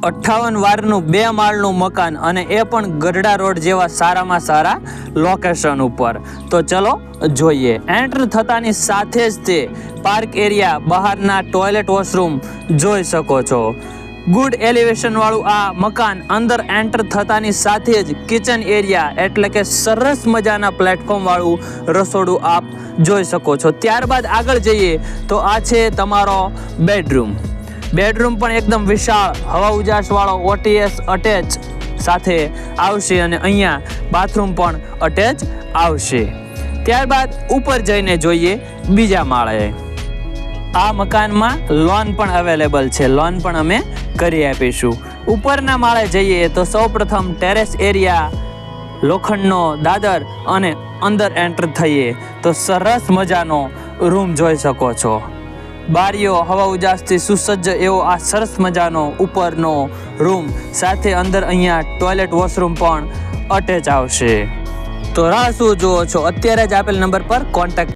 58 વારનું 2 માળનું મકાન અને એ પણ ગઢડા રોડ જેવા સારામાં સારા લોકેશન ઉપર. તો ચલો જોઈએ. એન્ટર થતાની સાથે જ તે પાર્ક એરિયા, બહારના ટોયલેટ વોશરૂમ જોઈ શકો છો. ગુડ એલિવેશન વાળું આ મકાન. અંદર એન્ટર થતાની સાથે જ કિચન એરિયા એટલે કે સરસ મજાના પ્લેટફોર્મ વાળું રસોડું આપ જોઈ શકો છો. ત્યારબાદ આગળ જઈએ તો આ છે તમારો બેડરૂમ. બેડરૂમ પણ એકદમ વિશાળ, હવા ઉજાસ વાળો ઓટીએસ અટેચ સાથે આવશે અને અહીંયા બાથરૂમ પણ અટેચ આવશે. ત્યારબાદ ઉપર જઈને જોઈએ બીજા માળે. આ મકાનમાં લોન પણ અવેલેબલ છે. લોન પણ અમે કરી આપીશું. ઉપરના માળે જઈએ તો સૌપ્રથમ ટેરેસ એરિયા, લોખંડનો દાદર અને અંદર એન્ટર થઈએ તો સરસ મજાનો રૂમ જોઈ શકો છો. બારીઓ હવા ઉજાસથી સુસજ્જ એવો આ સરસ મજાનો ઉપરનો રૂમ સાથે અંદર અહીંયા ટોયલેટ વોશરૂમ પણ અટેચ આવશે. તો રાહ શું જુઓ છો? અત્યારે જ આપેલ નંબર પર કોન્ટેક્ટ